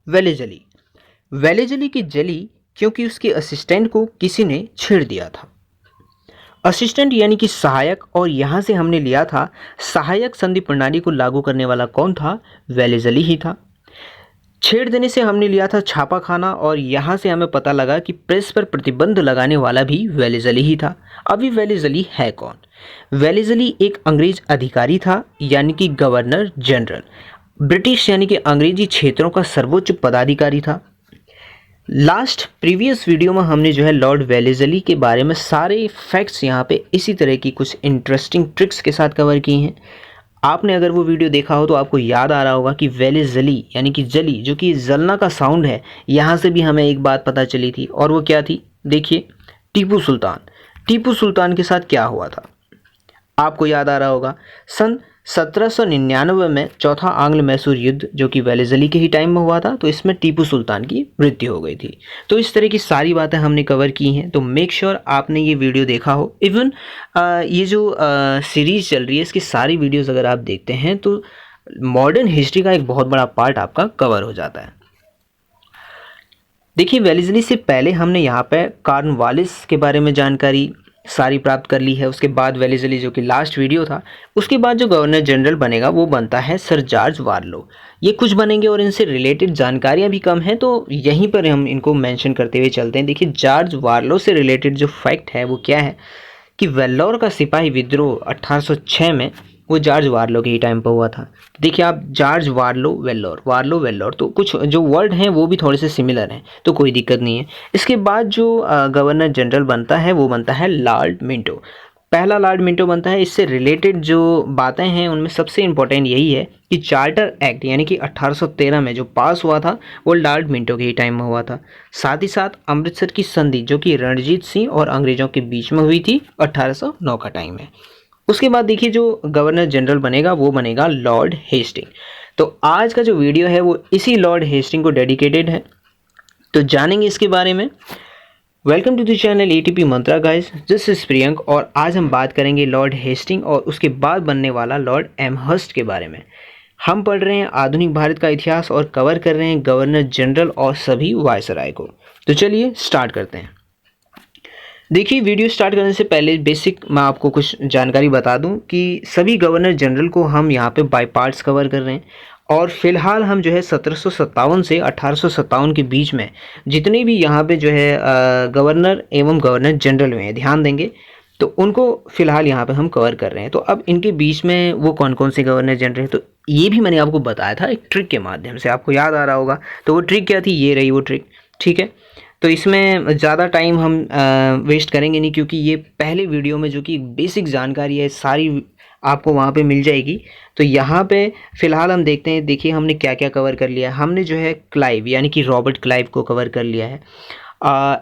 Wellesley. Wellesley की जली क्योंकि उसके असिस्टेंट को किसी ने छेड़ दिया था। असिस्टेंट यानी कि सहायक, और यहाँ से हमने लिया था सहायक संधि प्रणाली को लागू करने वाला कौन था? वेलेजली ही था। छेड़ देने से हमने लिया था छापाखाना, और यहाँ से हमें पता लगा कि प्रेस पर प्रतिबंध लगाने वाला भी वेलेजली ही था। अभी वेलेजली है कौन? वेलेजली एक अंग्रेज अधिकारी था, यानी कि गवर्नर जनरल। ब्रिटिश यानी कि अंग्रेजी क्षेत्रों का सर्वोच्च पदाधिकारी था। लास्ट प्रीवियस वीडियो में हमने जो है लॉर्ड वेलेजली के बारे में सारे फैक्ट्स यहाँ पे इसी तरह की कुछ इंटरेस्टिंग ट्रिक्स के साथ कवर किए हैं। आपने अगर वो वीडियो देखा हो तो आपको याद आ रहा होगा कि वेलेजली यानी कि जली, जो कि जलना का साउंड है, यहाँ से भी हमें एक बात पता चली थी, और वो क्या थी? देखिए, टीपू सुल्तान। टीपू सुल्तान के साथ क्या हुआ था आपको याद आ रहा होगा। सन 1799 में चौथा आंग्ल मैसूर युद्ध, जो कि वेलेजली के ही टाइम में हुआ था, तो इसमें टीपू सुल्तान की मृत्यु हो गई थी। तो इस तरह की सारी बातें हमने कवर की हैं, तो मेक श्योर आपने ये वीडियो देखा हो। इवन ये जो सीरीज चल रही है, इसकी सारी वीडियोस अगर आप देखते हैं तो मॉडर्न हिस्ट्री का एक बहुत बड़ा पार्ट आपका कवर हो जाता है। देखिए, वेलेजली से पहले हमने यहाँ पे कॉर्नवालिस के बारे में जानकारी सारी प्राप्त कर ली है। उसके बाद वेलेजली, जो कि लास्ट वीडियो था, उसके बाद जो गवर्नर जनरल बनेगा वो बनता है सर जॉर्ज वारलो। ये कुछ बनेंगे और इनसे रिलेटेड जानकारियां भी कम हैं, तो यहीं पर हम इनको मेंशन करते हुए चलते हैं। देखिए, जॉर्ज वारलो से रिलेटेड जो फैक्ट है वो क्या है कि वेल्लोर का सिपाही विद्रोह 1806 में वो जॉर्ज वारलो के ही टाइम पर हुआ था। देखिए आप, जॉर्ज वारलो वेल्लोर, तो कुछ जो वर्ड हैं वो भी थोड़े से सिमिलर हैं, तो कोई दिक्कत नहीं है। इसके बाद जो गवर्नर जनरल बनता है वो बनता है लॉर्ड मिंटो। पहला लॉर्ड मिंटो बनता है। इससे रिलेटेड जो बातें हैं उनमें सबसे इम्पोर्टेंट यही है कि चार्टर एक्ट यानी कि 1813 में जो पास हुआ था वो लॉर्ड मिंटो के ही टाइम में हुआ था। साथ ही साथ अमृतसर की संधि, जो कि रणजीत सिंह और अंग्रेजों के बीच में हुई थी, 1809 का टाइम है। उसके बाद देखिए, जो गवर्नर जनरल बनेगा वो बनेगा लॉर्ड हेस्टिंग। तो आज का जो वीडियो है वो इसी लॉर्ड हेस्टिंग को डेडिकेटेड है, तो जानेंगे इसके बारे में। Welcome to the channel ATP Mantra guys, this is Priyank, और आज हम बात करेंगे लॉर्ड हेस्टिंग और उसके बाद बनने वाला लॉर्ड एमहर्स्ट के बारे में। हम पढ़ रहे हैं आधुनिक भारत का इतिहास और कवर कर रहे हैं गवर्नर जनरल और सभी वायसराय को। तो चलिए स्टार्ट करते हैं। देखिए, वीडियो स्टार्ट करने से पहले बेसिक मैं आपको कुछ जानकारी बता दूं कि सभी गवर्नर जनरल को हम यहाँ पे बाय पार्ट्स कवर कर रहे हैं, और फिलहाल हम जो है 1757 से 1857 के बीच में जितने भी यहाँ पे जो है गवर्नर एवं गवर्नर जनरल हुए हैं, ध्यान देंगे, तो उनको फिलहाल यहाँ पे हम कवर कर रहे हैं। तो अब इनके बीच में वो कौन कौन से गवर्नर जनरल हैं, तो ये भी मैंने आपको बताया था एक ट्रिक के माध्यम से, आपको याद आ रहा होगा। तो वो ट्रिक क्या थी? ये रही वो ट्रिक, ठीक है। तो इसमें ज़्यादा टाइम हम वेस्ट करेंगे नहीं, क्योंकि ये पहले वीडियो में जो कि बेसिक जानकारी है सारी आपको वहाँ पे मिल जाएगी। तो यहाँ पे फ़िलहाल हम देखते हैं। देखिए, हमने क्या क्या कवर कर लिया है। हमने जो है क्लाइव यानी कि रॉबर्ट क्लाइव को कवर कर लिया है।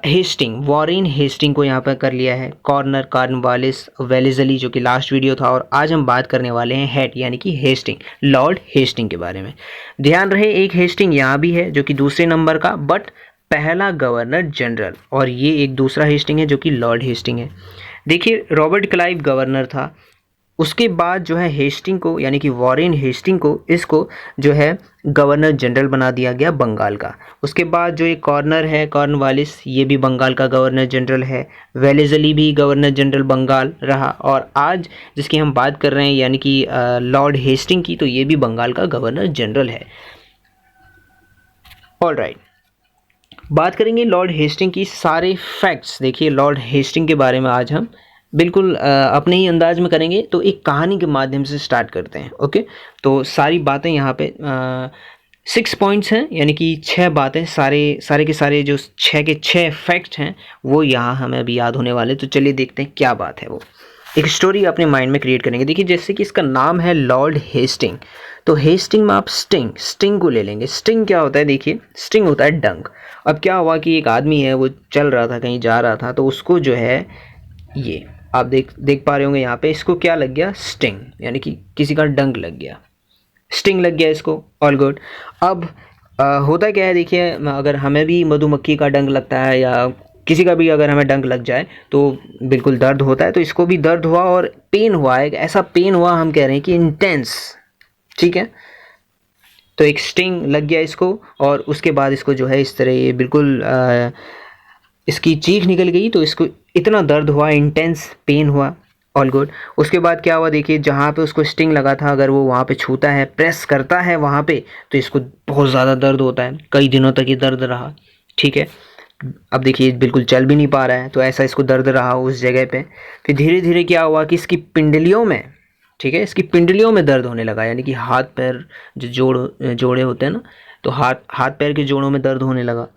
हेस्टिंग, वॉरेन हेस्टिंग को यहाँ पर कर लिया है। कॉर्नवालिस, वेलेजली, जो कि लास्ट वीडियो था, और आज हम बात करने वाले हैं हेड यानी कि हेस्टिंग, लॉर्ड हेस्टिंग के बारे में। ध्यान रहे, एक हेस्टिंग यहाँ भी है जो कि दूसरे नंबर का, बट पहला गवर्नर जनरल, और ये एक दूसरा हेस्टिंग है जो कि लॉर्ड हेस्टिंग है। देखिए, रॉबर्ट क्लाइव गवर्नर था, उसके बाद जो है हेस्टिंग को यानी कि वॉरेन हेस्टिंग को, इसको जो है गवर्नर जनरल बना दिया गया बंगाल का। उसके बाद जो एक कॉर्नर है कॉर्नवालिस, ये भी बंगाल का गवर्नर जनरल है। वेलेजली भी गवर्नर जनरल बंगाल रहा, और आज जिसकी हम बात कर रहे हैं यानी कि लॉर्ड हेस्टिंग की, तो ये भी बंगाल का गवर्नर जनरल है। ऑल राइट, बात करेंगे लॉर्ड हेस्टिंग की सारे फैक्ट्स। देखिए, लॉर्ड हेस्टिंग के बारे में आज हम बिल्कुल अपने ही अंदाज में करेंगे, तो एक कहानी के माध्यम से स्टार्ट करते हैं। ओके, तो सारी बातें यहाँ पे 6 पॉइंट्स हैं, यानी कि 6 बातें, सारे के सारे जो 6 के 6 फैक्ट्स हैं वो यहाँ हमें अभी याद होने वाले। तो चलिए देखते हैं क्या बात है। वो एक स्टोरी अपने माइंड में क्रिएट करेंगे। देखिए, जैसे कि इसका नाम है लॉर्ड हेस्टिंग, तो हेस्टिंग में आप स्टिंग को ले लेंगे। स्टिंग क्या होता है? देखिए, स्टिंग होता है डंक। अब क्या हुआ कि एक आदमी है, वो चल रहा था, कहीं जा रहा था, तो उसको जो है, ये आप देख पा रहे होंगे यहाँ पे, इसको क्या लग गया? स्टिंग, यानी कि किसी का डंक लग गया, स्टिंग लग गया इसको। All good. अब होता क्या है, देखिए, अगर हमें भी मधुमक्खी का डंक लगता है या किसी का भी अगर हमें डंक लग जाए तो बिल्कुल दर्द होता है। तो इसको भी दर्द हुआ और पेन हुआ है, ऐसा पेन हुआ, हम कह रहे हैं कि इंटेंस, ठीक है। तो एक स्टिंग लग गया इसको, और उसके बाद इसको जो है इस तरह ये बिल्कुल इसकी चीख निकल गई, तो इसको इतना दर्द हुआ, इंटेंस पेन हुआ। All good. उसके बाद क्या हुआ देखिए, जहाँ पे उसको स्टिंग लगा था अगर वो वहाँ पे छूता है, प्रेस करता है वहाँ पे, तो इसको बहुत ज़्यादा दर्द होता है, कई दिनों तक ये दर्द रहा। ठीक है, अब देखिए बिल्कुल चल भी नहीं पा रहा है, तो ऐसा इसको दर्द रहा उस जगह पे। फिर धीरे धीरे क्या हुआ कि इसकी पिंडलियों में, ठीक है, इसकी पिंडलियों में दर्द होने लगा, यानी कि हाथ पैर जो जोड़े होते हैं ना, तो हाथ हाथ पैर के जोड़ों में दर्द होने लगा,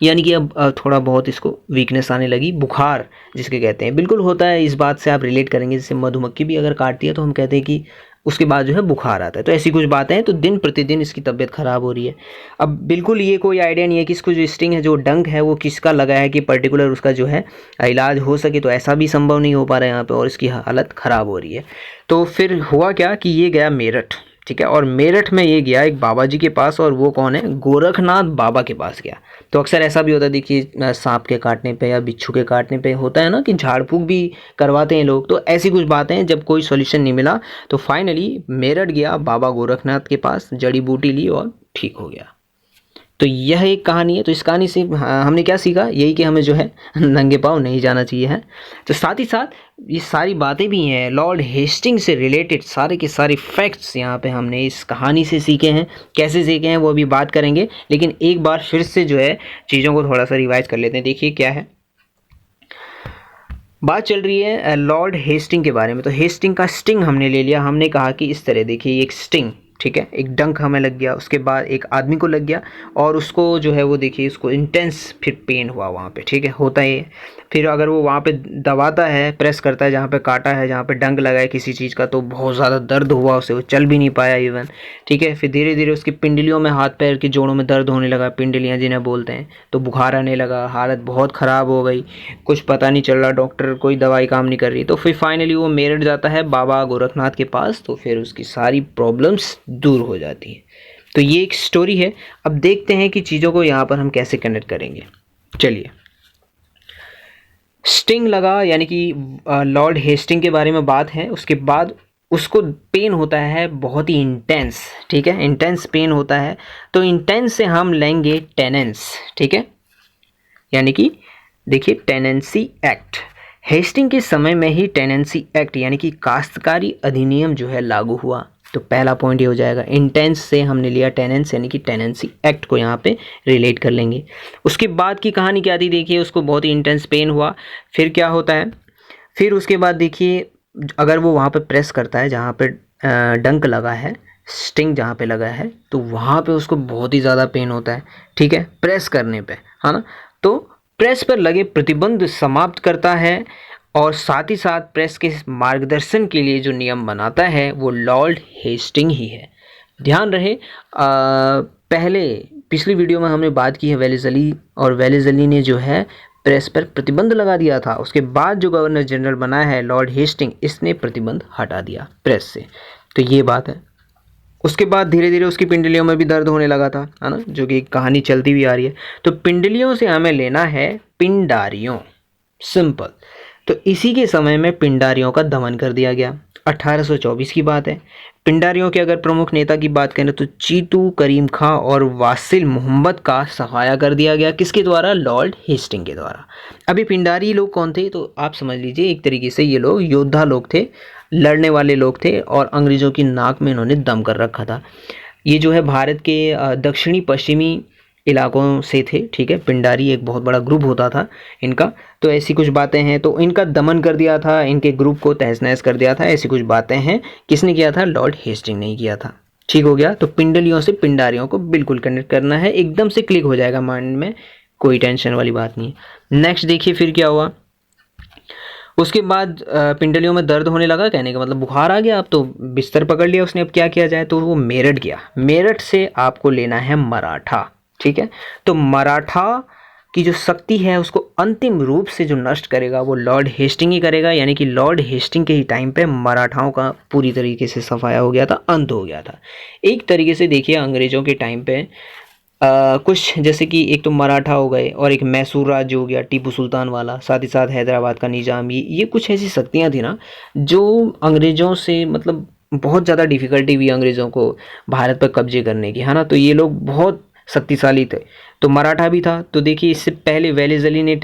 यानी कि अब थोड़ा बहुत इसको वीकनेस आने लगी, बुखार जिसके कहते हैं। बिल्कुल होता है, इस बात से आप रिलेट करेंगे, जैसे मधुमक्खी भी अगर काटती है तो हम कहते हैं कि उसके बाद जो है बुखार आता है, तो ऐसी कुछ बातें हैं। तो दिन प्रतिदिन इसकी तबीयत ख़राब हो रही है। अब बिल्कुल ये कोई आइडिया नहीं है कि इसको जो स्टिंग है, जो डंक है, वो किसका लगा है कि पर्टिकुलर उसका जो है इलाज हो सके, तो ऐसा भी संभव नहीं हो पा रहा है यहाँ पे, और इसकी हालत ख़राब हो रही है। तो फिर हुआ क्या कि ये गया मेरठ, ठीक है, और मेरठ में ये गया एक बाबा जी के पास, और वो कौन है, गोरखनाथ बाबा के पास गया। तो अक्सर ऐसा भी होता है देखिए, सांप के काटने पे या बिच्छू के काटने पे होता है ना कि झाड़ फूँक भी करवाते हैं लोग, तो ऐसी कुछ बातें हैं। जब कोई सॉल्यूशन नहीं मिला तो फाइनली मेरठ गया बाबा गोरखनाथ के पास, जड़ी बूटी ली और ठीक हो गया। तो यह एक कहानी है। तो इस कहानी से हमने क्या सीखा, यही कि हमें जो है नंगे पाँव नहीं जाना चाहिए है। तो साथ ही साथ ये सारी बातें भी हैं लॉर्ड हेस्टिंग से रिलेटेड, सारे के सारे फैक्ट्स यहाँ पे हमने इस कहानी से सीखे हैं। कैसे सीखे हैं वो अभी बात करेंगे, लेकिन एक बार फिर से जो है चीज़ों को थोड़ा सा रिवाइज कर लेते हैं। देखिए क्या है, बात चल रही है लॉर्ड हेस्टिंग के बारे में। तो हेस्टिंग का स्टिंग हमने ले लिया, हमने कहा कि इस तरह देखिए एक स्टिंग, ठीक है, एक डंक हमें लग गया, उसके बाद एक आदमी को लग गया, और उसको जो है वो देखिए उसको इंटेंस फिर पेन हुआ वहाँ पे, ठीक है, होता है। फिर अगर वो वहाँ पे दबाता है, प्रेस करता है जहाँ पे काटा है, जहाँ पे डंक लगा है किसी चीज़ का, तो बहुत ज़्यादा दर्द हुआ उसे, वो चल भी नहीं पाया इवन, ठीक है। फिर धीरे धीरे उसकी पिंडलियों में, हाथ पैर के जोड़ों में दर्द होने लगा, पिंडलियाँ जिन्हें बोलते हैं, तो बुखार आने लगा, हालत बहुत ख़राब हो गई, कुछ पता नहीं चल रहा, डॉक्टर कोई दवाई काम नहीं कर रही। तो फिर फाइनली वो मेरठ जाता है बाबा गोरखनाथ के पास, तो फिर उसकी सारी प्रॉब्लम्स दूर हो जाती है। तो ये एक स्टोरी है। अब देखते हैं कि चीज़ों को यहाँ पर हम कैसे कनेक्ट करेंगे। चलिए, स्टिंग लगा, यानी कि लॉर्ड हेस्टिंग के बारे में बात है। उसके बाद उसको पेन होता है बहुत ही इंटेंस, ठीक है, इंटेंस पेन होता है। तो इंटेंस से हम लेंगे टेनेंस, ठीक है, यानी कि देखिए टेनेंसी एक्ट। हेस्टिंग के समय में ही टेनेंसी एक्ट यानी कि काश्तकारी अधिनियम जो है लागू हुआ। तो पहला पॉइंट ये हो जाएगा, इंटेंस से हमने लिया टेनेंस, यानी कि टेनेंसी एक्ट को यहाँ पे रिलेट कर लेंगे। उसके बाद की कहानी क्या थी देखिए, उसको बहुत ही इंटेंस पेन हुआ। फिर क्या होता है, फिर उसके बाद देखिए अगर वो वहाँ पे प्रेस करता है जहाँ पे डंक लगा है, स्टिंग जहाँ पे लगा है, तो वहाँ पे उसको बहुत ही ज़्यादा पेन होता है, ठीक है, प्रेस करने पे, है ना। तो प्रेस पर लगे प्रतिबंध समाप्त करता है, और साथ ही साथ प्रेस के मार्गदर्शन के लिए जो नियम बनाता है वो लॉर्ड हेस्टिंग ही है। ध्यान रहे, पहले पिछली वीडियो में हमने बात की है वेलेज़ली, और वेलेज़ली ने जो है प्रेस पर प्रतिबंध लगा दिया था। उसके बाद जो गवर्नर जनरल बना है लॉर्ड हेस्टिंग, इसने प्रतिबंध हटा दिया प्रेस से। तो ये बात है। उसके बाद धीरे धीरे उसकी पिंडलियों में भी दर्द होने लगा था, है ना, जो कि कहानी चलती हुई आ रही है। तो पिंडलियों से हमें लेना है पिंडारियों, सिंपल। तो इसी के समय में पिंडारियों का दमन कर दिया गया। 1824 की बात है। पिंडारियों के अगर प्रमुख नेता की बात करें तो चीतू करीम खां और वासिल मोहम्मद का सफाया कर दिया गया। किसके द्वारा? लॉर्ड हेस्टिंग के द्वारा। अभी पिंडारी लोग कौन थे? तो आप समझ लीजिए एक तरीके से ये लोग योद्धा लोग थे, लड़ने वाले लोग थे, और अंग्रेज़ों की नाक में इन्होंने दम कर रखा था। ये जो है भारत के दक्षिणी पश्चिमी इलाकों से थे, ठीक है। पिंडारी एक बहुत बड़ा ग्रुप होता था इनका। तो ऐसी कुछ बातें हैं, तो इनका दमन कर दिया था, इनके ग्रुप को तहस नहस कर दिया था, ऐसी कुछ बातें हैं। किसने किया था? लॉर्ड हेस्टिंग ने किया था। ठीक हो गया। तो पिंडलियों से पिंडारियों को बिल्कुल कनेक्ट करना है, एकदम से क्लिक हो जाएगा माइंड में, कोई टेंशन वाली बात नहीं है। नेक्स्ट देखिए फिर क्या हुआ। उसके बाद पिंडलियों में दर्द होने लगा, कहने का मतलब बुखार आ गया, अब तो बिस्तर पकड़ लिया उसने, अब क्या किया जाए? तो वो मेरठ गया। मेरठ से आपको लेना है मराठा, ठीक है। तो मराठा की जो शक्ति है उसको अंतिम रूप से जो नष्ट करेगा वो लॉर्ड हेस्टिंग ही करेगा। यानी कि लॉर्ड हेस्टिंग के ही टाइम पे मराठाओं का पूरी तरीके से सफाया हो गया था, अंत हो गया था। एक तरीके से देखिए अंग्रेज़ों के टाइम पे कुछ जैसे कि एक तो मराठा हो गए, और एक मैसूर राज्य हो गया टीपू सुल्तान वाला, साथ ही साथ हैदराबाद का निज़ाम, ये कुछ ऐसी शक्तियाँ थी ना जो अंग्रेज़ों से मतलब बहुत ज़्यादा डिफ़िकल्टी हुई अंग्रेज़ों को भारत पर कब्जे करने की, है ना। तो ये लोग बहुत शक्तिशाली थे। तो मराठा भी था। तो देखिए इससे पहले वेलेज़ली ने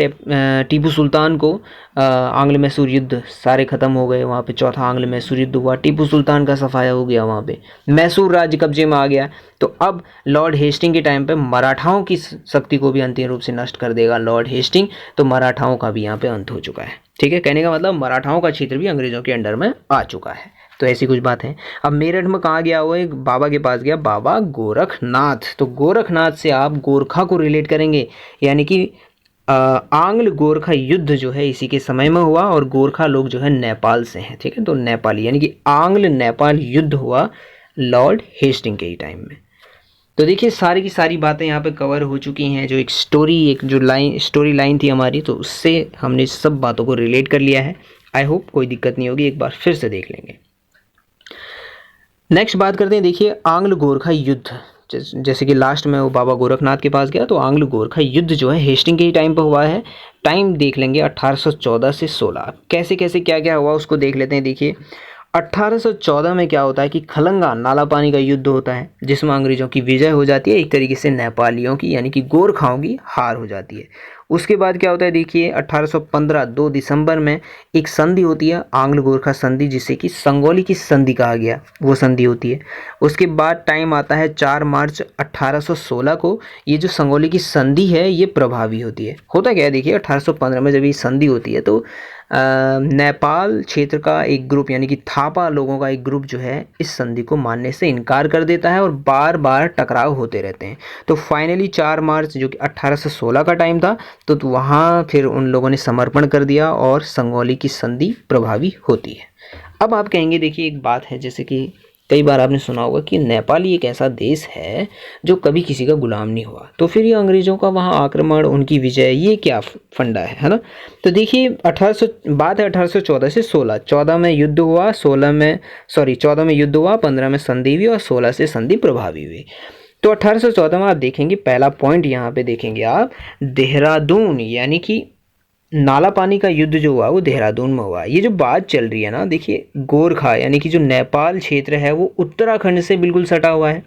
टीपू सुल्तान को आंग्ल मैसूर युद्ध सारे ख़त्म हो गए वहाँ पे, चौथा आंग्ल मैसूर युद्ध हुआ, टीपू सुल्तान का सफाया हो गया वहाँ पे, मैसूर राज्य कब्जे में आ गया। तो अब लॉर्ड हेस्टिंग के टाइम पे मराठाओं की शक्ति को भी अंतिम रूप से नष्ट कर देगा लॉर्ड हेस्टिंग। तो मराठाओं का भी यहाँ पे अंत हो चुका है, ठीक है। कहने का मतलब मराठाओं का क्षेत्र भी अंग्रेज़ों के अंडर में आ चुका है। तो ऐसी कुछ बात है। अब मेरठ में कहाँ गया हुआ, एक बाबा के पास गया, बाबा गोरखनाथ। तो गोरखनाथ से आप गोरखा को रिलेट करेंगे, यानी कि आंग्ल गोरखा युद्ध जो है इसी के समय में हुआ, और गोरखा लोग जो है नेपाल से हैं, ठीक है। तो नेपाली यानी कि आंग्ल नेपाल युद्ध हुआ लॉर्ड हेस्टिंग के ही टाइम में। तो देखिए सारी की सारी बातें यहाँ पे कवर हो चुकी हैं। जो एक स्टोरी लाइन थी हमारी, तो उससे हमने सब बातों को रिलेट कर लिया है। आई होप कोई दिक्कत नहीं होगी, एक बार फिर से देख लेंगे। नेक्स्ट बात करते हैं, देखिए आंग्ल गोरखा युद्ध। जैसे कि लास्ट में वो बाबा गोरखनाथ के पास गया, तो आंग्ल गोरखा युद्ध जो है हेस्टिंग के ही टाइम पर हुआ है। टाइम देख लेंगे 1814 से 16। कैसे कैसे क्या क्या हुआ उसको देख लेते हैं। देखिए 1814 में क्या होता है कि खलंगा नाला पानी का युद्ध होता है, जिसमें अंग्रेजों की विजय हो जाती है, एक तरीके से नेपालियों की यानी कि गोरखाओं की हार हो जाती है। उसके बाद क्या होता है, देखिए 1815 2 दिसंबर में एक संधि होती है, आंग्ल गोरखा संधि, जिसे कि संगोली की संधि कहा गया, वो संधि होती है। उसके बाद टाइम आता है 4 मार्च 1816 को। ये जो संगोली की संधि है ये प्रभावी होती है। होता क्या है, देखिए 1815 में जब ये संधि होती है तो नेपाल क्षेत्र का एक ग्रुप यानी कि थापा लोगों का एक ग्रुप जो है इस संधि को मानने से इनकार कर देता है, और बार बार टकराव होते रहते हैं। तो फाइनली 4 मार्च जो कि 1816 का टाइम था, तो वहाँ फिर उन लोगों ने समर्पण कर दिया और संगोली की संधि प्रभावी होती है। अब आप कहेंगे, देखिए एक बात है, जैसे कि कई बार आपने सुना होगा कि नेपाल ही एक ऐसा देश है जो कभी किसी का गुलाम नहीं हुआ, तो फिर ये अंग्रेज़ों का वहाँ आक्रमण, उनकी विजय, ये क्या फंडा है ना। तो देखिए 1800 बात है 1814 से 16। 14 में युद्ध हुआ, 14 में युद्ध हुआ, 15 में संधि हुई, और 16 से संधि प्रभावी हुई। तो 1814 में आप देखेंगे, पहला पॉइंट यहाँ पे देखेंगे आप, देहरादून यानी कि नाला पानी का युद्ध जो हुआ वो देहरादून में हुआ। ये जो बात चल रही है ना, देखिए गोरखा यानी कि जो नेपाल क्षेत्र है वो उत्तराखंड से बिल्कुल सटा हुआ है।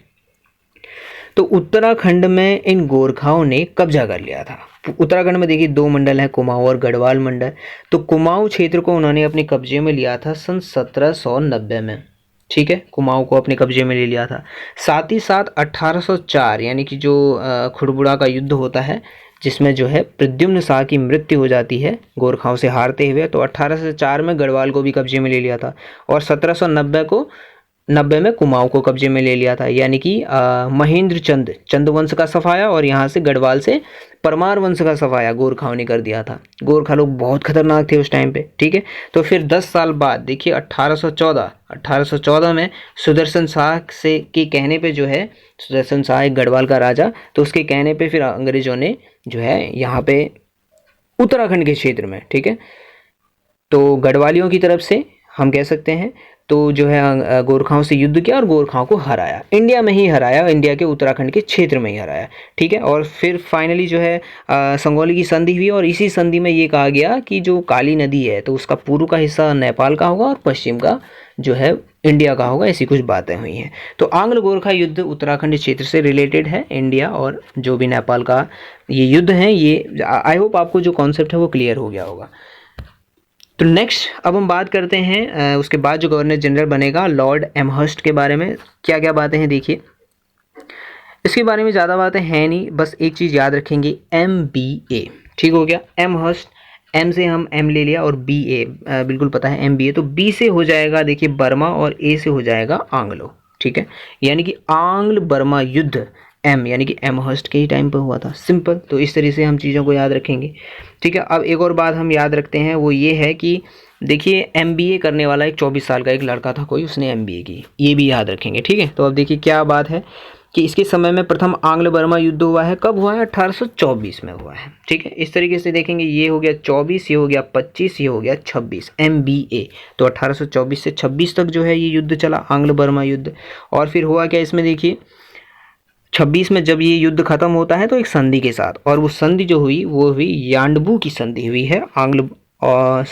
तो उत्तराखंड में इन गोरखाओं ने कब्जा कर लिया था। उत्तराखंड में देखिए 2 मंडल हैं, कुमाऊं और गढ़वाल मंडल। तो कुमाऊं क्षेत्र को उन्होंने अपने कब्जे में लिया था सन 1790 में, ठीक है। कुमाऊं को अपने कब्जे में ले लिया था। साथ ही साथ 1804 यानी कि जो खुड़बुड़ा का युद्ध होता है, जिसमें जो है प्रद्युम्न शाह की मृत्यु हो जाती है गोरखाओं से हारते हुए, तो 1804 में गढ़वाल को भी कब्जे में ले लिया था, और 1790 में कुमाऊं को कब्जे में ले लिया था। यानी कि महेंद्र चंद वंश का सफाया, और यहाँ से गढ़वाल से परमार वंश का सफाया गोरखाओं ने कर दिया था। गोरखा लोग बहुत खतरनाक थे उस टाइम पे, ठीक है। तो फिर 10 साल बाद देखिए 1814 में सुदर्शन शाह से के कहने पे जो है, सुदर्शन शाह एक गढ़वाल का राजा, तो उसके कहने पे फिर अंग्रेजों ने जो है यहाँ पे उत्तराखंड के क्षेत्र में, ठीक है, तो गढ़वालियों की तरफ से हम कह सकते हैं, तो जो है गोरखाओं से युद्ध किया और गोरखाओं को हराया, इंडिया में ही हराया, इंडिया के उत्तराखंड के क्षेत्र में ही हराया, ठीक है। और फिर फाइनली जो है संगोली की संधि हुई, और इसी संधि में ये कहा गया कि जो काली नदी है तो उसका पूर्व का हिस्सा नेपाल का होगा और पश्चिम का जो है इंडिया का होगा। ऐसी कुछ बातें हुई हैं। तो आंग्ल गोरखा युद्ध उत्तराखंड क्षेत्र से रिलेटेड है, इंडिया और जो भी नेपाल का ये युद्ध है। ये आई होप आपको जो कॉन्सेप्ट है वो क्लियर हो गया होगा। तो नेक्स्ट अब हम बात करते हैं उसके बाद जो गवर्नर जनरल बनेगा लॉर्ड एमहर्स्ट के बारे में। क्या क्या बातें हैं देखिए, इसके बारे में ज़्यादा बातें हैं नहीं, बस एक चीज़ याद रखेंगे, MBA, ठीक हो गया। एमहर्स्ट, एम से हम एम ले लिया, और BA बिल्कुल पता है MBA। तो B से हो जाएगा देखिए बर्मा, और A से हो जाएगा आंग्लो, ठीक है। यानी कि आंग्ल बर्मा युद्ध एम यानी कि एमहर्स्ट के ही टाइम पर हुआ था, सिंपल। तो इस तरह से हम चीज़ों को याद रखेंगे, ठीक है। अब एक और बात हम याद रखते हैं, वो ये है कि देखिए MBA करने वाला एक 24 साल का एक लड़का था कोई, उसने MBA की, ये भी याद रखेंगे, ठीक है। तो अब देखिए क्या बात है कि इसके समय में प्रथम आंग्ल बर्मा युद्ध हुआ है, कब हुआ है, 1824 में हुआ है, ठीक है। इस तरीके से देखेंगे, ये हो गया 24, ये हो गया 25, ये हो गया 26, MBA। तो 1824 से 26 तक जो है ये युद्ध चला, आंग्ल बर्मा युद्ध। और फिर हुआ क्या इसमें देखिए, 26 में जब ये युद्ध खत्म होता है तो एक संधि के साथ, और वो संधि जो हुई वो हुई यान्डबू की संधि हुई है आंग्ल और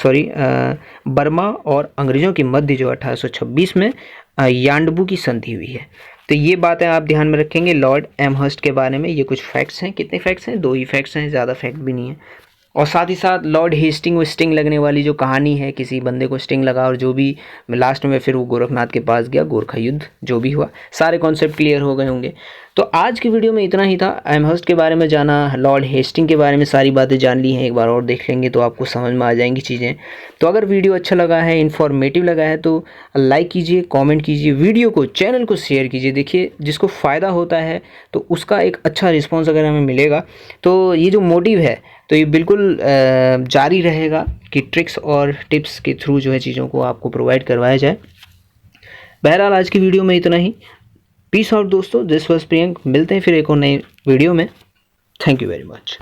बर्मा और अंग्रेज़ों के मध्य जो 1826 में यांडबू की संधि हुई है। तो ये बातें आप ध्यान में रखेंगे लॉर्ड एमहर्स्ट के बारे में। ये कुछ फैक्ट्स हैं। कितने फैक्ट्स हैं? 2 ही फैक्ट्स हैं, ज़्यादा फैक्ट भी नहीं है। और साथ ही साथ लॉर्ड हेस्टिंग वो स्टिंग लगने वाली जो कहानी है, किसी बंदे को स्टिंग लगा और जो भी लास्ट में फिर वो गोरखनाथ के पास गया, गोरखा युद्ध जो भी हुआ, सारे कॉन्सेप्ट क्लियर हो गए होंगे। तो आज की वीडियो में इतना ही था। एमहर्स्ट के बारे में जाना, लॉर्ड हेस्टिंग के बारे में सारी बातें जान ली हैं। एक बार और देख लेंगे तो आपको समझ में आ जाएंगी चीज़ें। तो अगर वीडियो अच्छा लगा है, इन्फॉर्मेटिव लगा है तो लाइक कीजिए, कमेंट कीजिए, वीडियो को, चैनल को शेयर कीजिए। देखिए जिसको फ़ायदा होता है तो उसका एक अच्छा रिस्पॉन्स अगर हमें मिलेगा तो ये जो मोटिव है तो ये बिल्कुल जारी रहेगा कि ट्रिक्स और टिप्स के थ्रू जो है चीज़ों को आपको प्रोवाइड करवाया जाए। बहरहाल आज की वीडियो में इतना ही। पीस आउट दोस्तों, दिस वाज प्रियंक। मिलते हैं फिर एक और नई वीडियो में। Thank you very much.